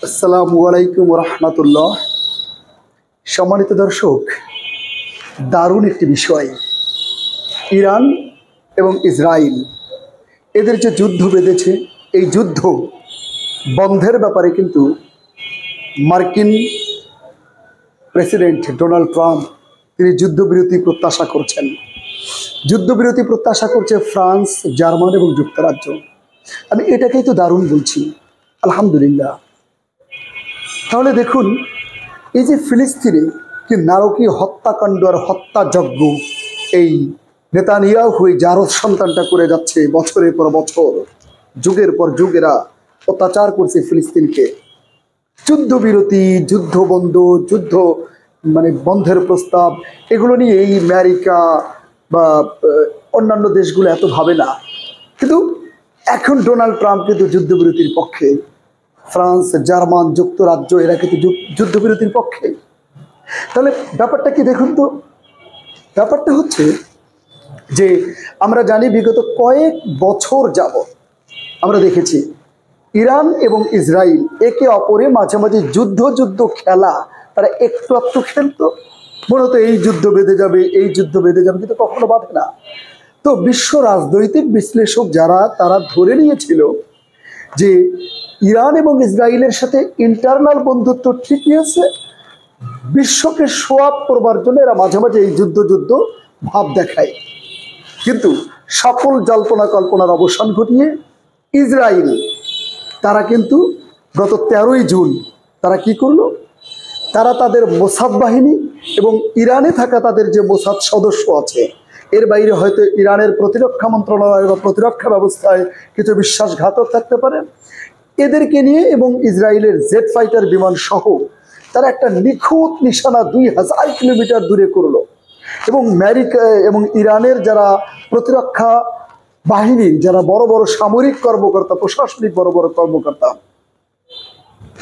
আসসালামু আলাইকুম রহমতুল্লাহ। সম্মানিত দর্শক, দারুণ একটি বিষয়। ইরান এবং ইসরায়েল এদের যে যুদ্ধ বেঁধেছে, এই যুদ্ধ বন্ধের ব্যাপারে কিন্তু মার্কিন প্রেসিডেন্ট ডোনাল্ড ট্রাম্প তিনি যুদ্ধবিরতি প্রত্যাশা করছেন। যুদ্ধবিরতি প্রত্যাশা করছে ফ্রান্স, জার্মান এবং যুক্তরাজ্য। আমি এটাকেই তো দারুণ বলছি, আলহামদুলিল্লাহ। তাহলে দেখুন, এই যে ফিলিস্তিনে কি নারকীয় হত্যাকাণ্ড আর হত্যাযজ্ঞ এই নেতানিয়াহু জারদ সন্তানটা করে যাচ্ছে, বছরের পর বছর, যুগের পর যুগেরা অত্যাচার করছে ফিলিস্তিনকে। যুদ্ধবিরতি, যুদ্ধ বন্ধ, যুদ্ধ বন্ধের প্রস্তাব, এগুলো নিয়ে এই আমেরিকা বা অন্যান্য দেশগুলো এত ভাবে না। কিন্তু এখন ডোনাল্ড ট্রাম্প কিন্তু যুদ্ধবিরতির পক্ষে। ফ্রান্স, জার্মান, যুক্তরাজ্য এরা কিন্তু যুদ্ধবিরতির পক্ষে। তাহলে ব্যাপারটা কি দেখুন তো, ব্যাপারটা হচ্ছে যে আমরা জানি বিগত কয়েক বছর যাবৎ আমরা দেখেছি ইরান এবং ইসরায়েল একে অপরে মাঝে মাঝে যুদ্ধ খেলা তারা একটু একটু খেলতো, মূলত এই যুদ্ধ বেঁধে যাবে, এই যুদ্ধ বেঁধে যাবে, কিন্তু কখনো বাধে না। তো বিশ্ব রাজনৈতিক বিশ্লেষক যারা, তারা ধরে নিয়েছিল যে ইরান এবং ইসরায়েলের সাথে ইন্টারনাল বন্ধুত্ব ঠিকই আছে, বিশ্বকে শো আপ করবার জন্য এরা মাঝে মাঝে এই যুদ্ধ ভাব দেখায়। কিন্তু সকল জল্পনা কল্পনার অবসান ঘটিয়ে ইসরায়েল তারা কিন্তু গত 13ই জুন তারা কি করলো, তারা তাদের মোসাদ বাহিনী এবং ইরানে থাকা তাদের যে মোসাদ সদস্য আছে, এর বাইরে হয়তো ইরানের প্রতিরক্ষা মন্ত্রণালয় বা প্রতিরক্ষা ব্যবস্থায় কিছু বিশ্বাসঘাতক থাকতে পারে, এদেরকে নিয়ে এবং ইসরায়েলের জেট ফাইটার বিমান সহ তারা একটা নিখুঁত নিশানা 2000 কিলোমিটার দূরে করলো। এবং আমেরিকা এবং ইরানের যারা প্রতিরক্ষা বাহিনীর যারা বড় বড় সামরিক কর্মকর্তা, প্রশাসনিক বড় বড় কর্মকর্তা,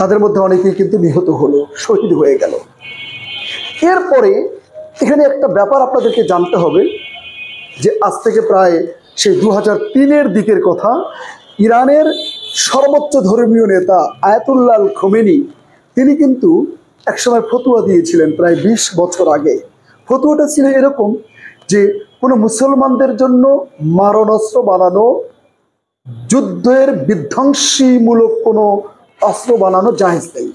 তাদের মধ্যে অনেকেই কিন্তু নিহত হলো, শহীদ হয়ে গেল। এরপরে এখানে একটা ব্যাপার আপনাদেরকে জানতে হবে যে আজ থেকে প্রায় সেই 2003-এর দিকের কথা, ইরানের সর্বোচ্চ ধর্মীয় নেতা আয়াতুল্লাহ আল খোমেনি তিনি কিন্তু একসময় ফতোয়া দিয়েছিলেন প্রায় 20 বছর আগে। ফতোয়াটা ছিল এরকম যে কোনো মুসলমানদের জন্য মারণাস্ত্র বানানো, যুদ্ধের বিধ্বংসীমূলক কোনো অস্ত্র বানানো জায়েজ নেই।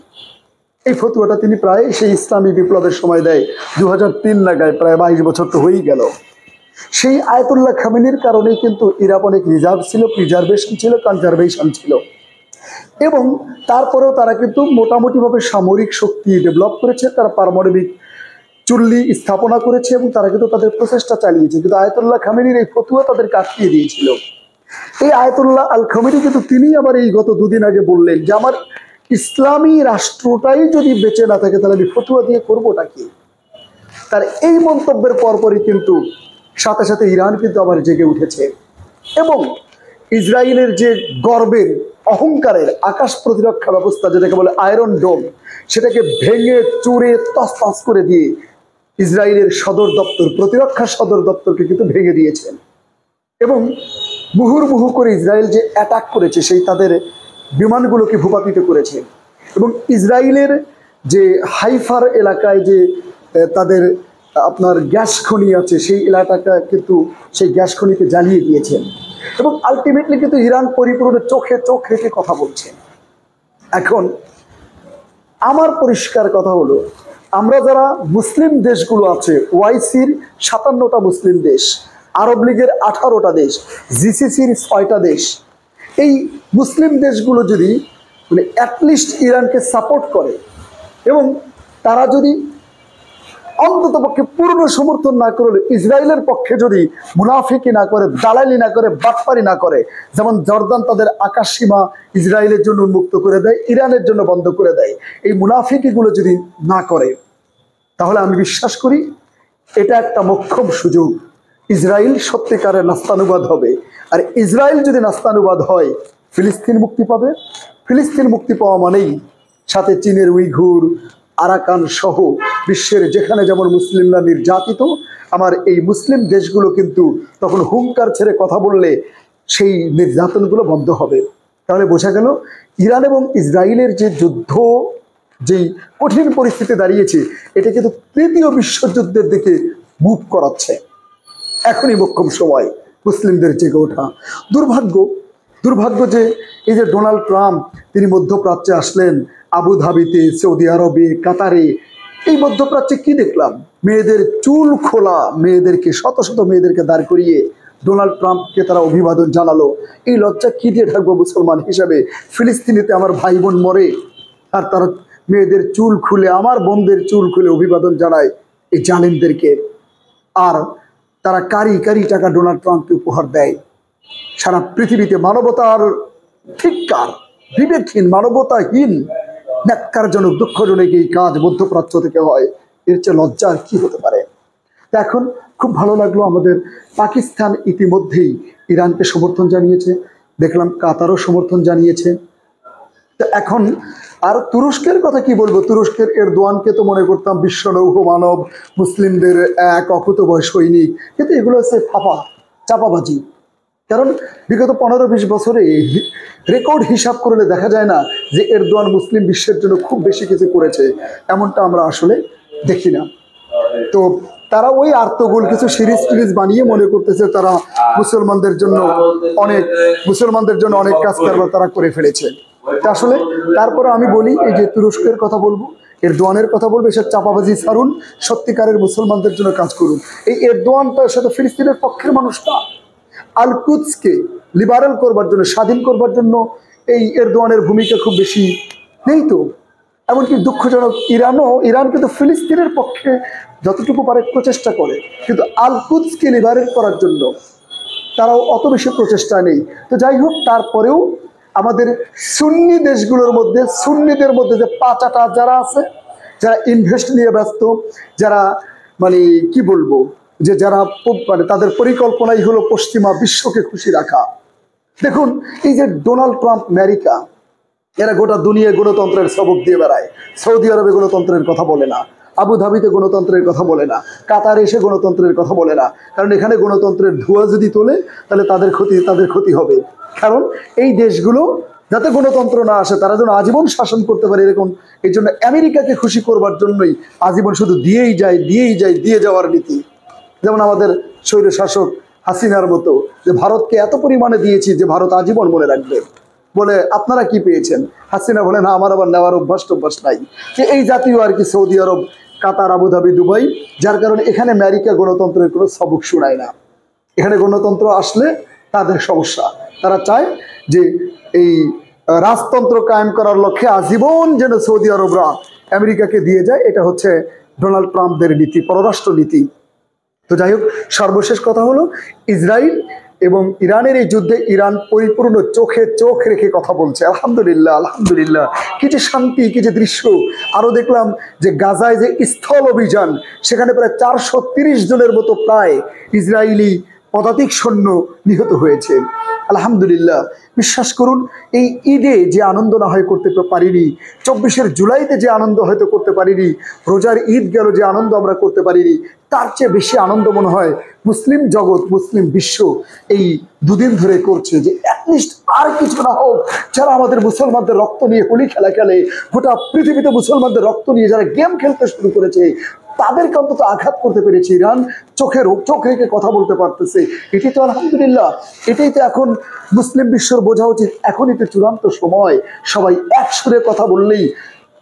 এই ফতোয়াটা তিনি প্রায় সেই ইসলামী বিপ্লবের সময় দেয়, 2003 লাগায়, প্রায় 22 বছর তো হয়েই গেল। সেই আয়াতুল্লাহ খামেনির কারণেই কিন্তু ইরাক অনেক রিজার্ভ ছিল, প্রিজার্ভেশন ছিল, কনজারভেশন ছিল। এবং তারপরেও তারা কিন্তু মোটামুটিভাবে সামরিক শক্তি ডেভেলপ করেছে, তারা পারমাণবিক চুল্লি স্থাপনা করেছে এবং তারা কিন্তু তাদের প্রচেষ্টা চালিয়েছে। কিন্তু আয়াতুল্লাহ খামেনির এই ফতোয়া তাদেরকে আটকিয়ে দিয়েছিল। এই আয়াতুল্লাহ আল খামেনি কিন্তু তিনি আবার এই গত 2 দিন আগে বললেন যে আমার ইসলামী রাষ্ট্রটাই যদি বেঁচে না থাকে তাহলে আমি ফতোয়া দিয়ে করবোটা কি। তার এই মন্তব্যের পরপরই কিন্তু সাথে সাথে ইরান কিন্তু আবার জেগে উঠেছে এবং ইসরায়েলের যে গর্বের, অহংকারের আকাশ প্রতিরক্ষা ব্যবস্থা যেটাকে বলে আয়রন ডোম, সেটাকে ভেঙে চুরে তছনছ করে দিয়ে ইসরায়েলের সদর দপ্তর, প্রতিরক্ষা সদর দপ্তরকে কিন্তু ভেঙে দিয়েছেন। এবং মুহুর্মুহু করে ইসরায়েল যে অ্যাটাক করেছে, সেই তাদের বিমানগুলোকে ভূপাতিত করেছে। এবং ইসরায়েলের যে হাইফার এলাকায় যে তাদের আপনার গ্যাস খনি আছে, সেই এলাকাটা কিন্তু সেই গ্যাস খনিকে জ্বালিয়ে দিয়েছেন। এবং আলটিমেটলি কিন্তু ইরান পরিপূর্ণ চোখে চোখ রেখে কথা বলছে। এখন আমার পরিষ্কার কথা হলো, আমরা যারা মুসলিম দেশগুলো আছে, ওআইসির 57টা মুসলিম দেশ, আরব লীগের 18টা দেশ, জিসিসির 6টা দেশ, এই মুসলিম দেশগুলো যদি অ্যাটলিস্ট ইরানকে সাপোর্ট করে এবং তারা যদি অন্ততপক্ষে পূর্ণ সমর্থন না করলে ইসরায়েলের পক্ষে যদি মুনাফিকি না করে, দালালি না করে, বাটপারি না করে, যেমন জর্দান তাদের আকাশ সীমা ইসরায়েলের জন্য উন্মুক্ত করে দেয়, ইরানের জন্য বন্ধ করে দেয়, এই মুনাফিকিগুলো যদি না করে, তাহলে আমি বিশ্বাস করি এটা একটা মোক্ষম সুযোগ। ইসরায়েল সত্যিকারের নাস্তানুবাদ হবে। আর ইসরায়েল যদি নাস্তানুবাদ হয়, ফিলিস্তিন মুক্তি পাবে। ফিলিস্তিন মুক্তি পাওয়া মানেই সাথে চীনের উইঘুর, আরাকান সহ বিশ্বের যেখানে যেমন মুসলিমরা নির্যাতিত, আমার এই মুসলিম দেশগুলো কিন্তু তখন হুঙ্কার ছেড়ে কথা বললে সেই নির্যাতনগুলো বন্ধ হবে। তাহলে বোঝা গেল ইরান এবং ইসরায়েলের যে যুদ্ধ, যেই কঠিন পরিস্থিতি দাঁড়িয়েছে, এটা কিন্তু তৃতীয় বিশ্বযুদ্ধের দিকে মুভ করাচ্ছে। এখনই মোক্ষম সময় মুসলিমদের জেগে ওঠা। দুর্ভাগ্য যে এই যে ডোনাল্ড ট্রাম্প, তিনি মধ্যপ্রাচ্যে আসলেন, আবুধাবিতে, সৌদি আরবে, কাতারে। এই মধ্যপ্রাচ্যে কি দেখলাম? মেয়েদের চুল খোলা মেয়েদেরকে, শত শত মেয়েদেরকে দাঁড় করিয়ে ডোনাল্ড ট্রাম্পকে তারা অভিবাদন জানালো। এই লজ্জা কি দিয়ে থাকবো মুসলমান হিসাবে? ফিলিস্তিনিতে আমার ভাই বোন মরে, আর তারা মেয়েদের চুল খুলে, আমার বোনদের চুল খুলে অভিবাদন জানায় এই জালেমদেরকে। আর তারা কারি কারি টাকা ডোনাল্ড ট্রাম্পকে উপহার দেয়। সারা পৃথিবীতে মানবতার ধিক্কার, বিবেকহীন, মানবতাহীন, ন্যাক্কারজনক, দুঃখজনক এই কাজ মধ্যপ্রাচ্য থেকে হয়। এর চেয়ে লজ্জা আর কি হতে পারে? এখন খুব ভালো লাগলো, আমাদের পাকিস্তান ইতিমধ্যেই ইরানকে সমর্থন জানিয়েছে, দেখলাম কাতারও সমর্থন জানিয়েছে। তো এখন আর তুরস্কের কথা কি বলবো? তুরস্কের এরদোয়ানকে তো মনে করতাম বিশ্ব লৌহ মানব, মুসলিমদের এক অকুতোভয় সৈনিক, কিন্তু এগুলো হচ্ছে চাপাবাজি। কারণ বিগত 15-20 বছরে রেকর্ড হিসাব করলে দেখা যায় না যে এরদোয়ান মুসলিম বিশ্বের জন্য খুব বেশি কিছু করেছে, এমনটা আমরা আসলে দেখি না। তো তারা ওই আর্তগোল কিছু সিরিজ বানিয়ে মনে করতেছে তারা মুসলমানদের জন্য অনেক কাজ কারবার তারা করে ফেলেছে। আসলে তারপরে আমি বলি, এই যে তুরস্কের কথা বলবো, এরদোয়ানের কথা বলবো, এসব চাপাবাজি ছাড়ুন, সত্যিকারের মুসলমানদের জন্য কাজ করুন। এই এরদোয়ানটা সাথে ফিলিস্তিনের পক্ষের মানুষটা, আল কুদসকে লিবারেল করবার জন্য, স্বাধীন করবার জন্য এই এরদোয়ানের ভূমিকা খুব বেশি নেই তো। এমনকি দুঃখজনক, ইরান কিন্তু ফিলিস্তিনের পক্ষে যতটুকু পারে প্রচেষ্টা করে, কিন্তু আল কুদসকে লিবারেল করার জন্য তারাও অত বেশি প্রচেষ্টা নেই। তো যাই হোক, তারপরেও আমাদের সুন্নি দেশগুলোর মধ্যে, সুন্নিদের মধ্যে যে পাচাটা যারা আছে, যারা ইনভেস্ট নিয়ে ব্যস্ত, যারা মানে কি বলবো, যে যারা মানে তাদের পরিকল্পনাই হলো পশ্চিমা বিশ্বকে খুশি রাখা। দেখুন, এই যে ডোনাল্ড ট্রাম্প, আমেরিকা, এরা গোটা দুনিয়ায় গণতন্ত্রের সবক দিয়ে বেড়ায়। সৌদি আরবে গণতন্ত্রের কথা বলে না, আবুধাবিতে গণতন্ত্রের কথা বলে না, কাতারে এসে গণতন্ত্রের কথা বলে না। কারণ এখানে গণতন্ত্রের ধোঁয়া যদি তোলে তাহলে তাদের ক্ষতি হবে। কারণ এই দেশগুলো যাতে গণতন্ত্র না আসে, তারা যেন আজীবন শাসন করতে পারে এরকম, এই জন্য আমেরিকাকে খুশি করবার জন্যই আজীবন শুধু দিয়ে যাওয়ার নীতি। যেমন আমাদের স্বৈর শাসক হাসিনার মতো, যে ভারতকে এত পরিমাণে দিয়েছি যে ভারত আজীবন মনে রাখবে। বলে আপনারা কি পেয়েছেন? হাসিনা বলে, না আমার আবার নেওয়ার অভ্যাস নাই। যে এই জাতীয় আর কি, সৌদি আরব, কাতার, আবুধাবি, দুবাই, যার কারণে এখানে আমেরিকা গণতন্ত্রের কোনো সবক শোনায় না। এখানে গণতন্ত্র আসলে তাদের সমস্যা। তারা চায় যে এই রাজতন্ত্র কায়েম করার লক্ষ্যে আজীবন যেন সৌদি আরবরা আমেরিকাকে দিয়ে যায়। এটা হচ্ছে ডোনাল্ড ট্রাম্পদের নীতি, পররাষ্ট্র নীতি। তো যাই হোক, সর্বশেষ কথা হলো, ইসরায়েল এবং ইরানের এই যুদ্ধে ইরান পরিপূর্ণ চোখে চোখ রেখে কথা বলছে। আলহামদুলিল্লাহ, কি যে শান্তি, কি যে দৃশ্য। আরও দেখলাম যে গাজায় যে স্থল অভিযান, সেখানে প্রায় 430 জনের মতো প্রায় ইসরায়েলি পদাতিক সৈন্য নিহত হয়েছে। আলহামদুলিল্লাহ। বিশ্বাস করুন, এই ঈদে যে আনন্দ না হয় করতে পারিনি, 24 জুলাইতে যে আনন্দ হয়তো করতে পারিনি, রোজার ঈদ গেল যে আনন্দ আমরা করতে পারিনি, তার চেয়ে বেশি আনন্দ মনে হয় মুসলিম জগৎ, মুসলিম বিশ্ব এই দুদিন ধরে করছে। যে অ্যাটলিস্ট আর কিছু না হোক, যারা আমাদের মুসলমানদের রক্ত নিয়ে হোলি খেলা খেলে, গোটা পৃথিবীতে মুসলমানদের রক্ত নিয়ে যারা গেম খেলতে শুরু করেছে, তাদেরকে অন্তত আঘাত করতে পেরেছে। ইরান চোখ রেখে কথা বলতে পারতেছে, এটি তো আলহামদুলিল্লাহ। এটাই তো এখন মুসলিম বিশ্বর বোঝা উচিত। এখনই তো চূড়ান্ত সময়, সবাই এক সুরে কথা বললেই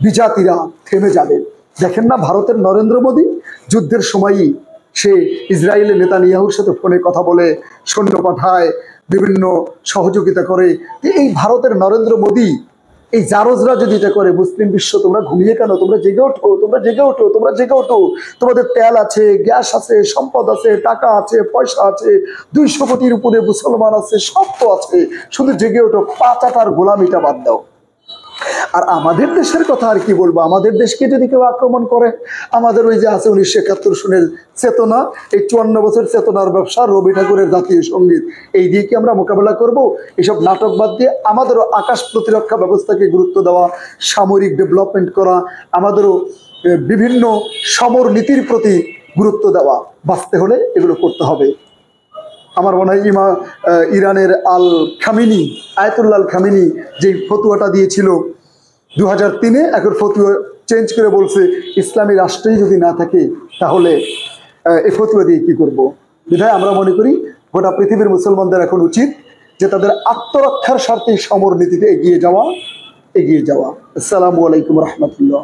বিজাতিরা থেমে যাবে। দেখেন না, ভারতের নরেন্দ্র মোদী যুদ্ধের সময়ই সে ইসরায়েলের নেতানিয়াহুর সাথে ফোনে কথা বলে, সৈন্য পাঠায়, বিভিন্ন সহযোগিতা করে। এই ভারতের নরেন্দ্র মোদী, এই জারজরা যদি এটা করে, মুসলিম বিশ্ব তোমরা ঘুমিয়ে কেন? তোমরা জেগে ওঠো। তোমাদের তেল আছে, গ্যাস আছে, সম্পদ আছে, টাকা আছে, পয়সা আছে, 200 কোটির উপরে মুসলমান আছে, সব তো আছে। শুধু জেগে ওঠো, পাচাটার গোলামিটা বাদ দাও। আর আমাদের দেশের কথা আর কি বলবো? আমাদের দেশকে যদি কেউ আক্রমণ করে, আমাদের ওই যে আছে 1971 সনের চেতনা, এই 54 বছর চেতনার ব্যবসা, রবি ঠাকুরের জাতীয় সঙ্গীত, এই দিয়ে কি আমরা মোকাবেলা করব? এসব নাটক বাদ দিয়ে আমাদেরও আকাশ প্রতিরক্ষা ব্যবস্থাকে গুরুত্ব দেওয়া, সামরিক ডেভেলপমেন্ট করা, আমাদেরও বিভিন্ন সমর নীতির প্রতি গুরুত্ব দেওয়া। বাঁচতে হলে এগুলো করতে হবে। আমার মনে হয় ইরানের আল খামিনি, আয়াতুল্লাহ আল খামিনি যে ফতুয়াটা দিয়েছিল 2003-এ, এখন ফতুয়া চেঞ্জ করে বলছে ইসলামী রাষ্ট্রেই যদি না থাকে তাহলে এই ফতুয়া দিয়ে কি করব। বিধায় আমরা মনে করি গোটা পৃথিবীর মুসলমানদের এখন উচিত যে তাদের আত্মরক্ষার স্বার্থে সমর নীতিতে এগিয়ে যাওয়া। আসসালামু আলাইকুম রহমতুল্লাহ।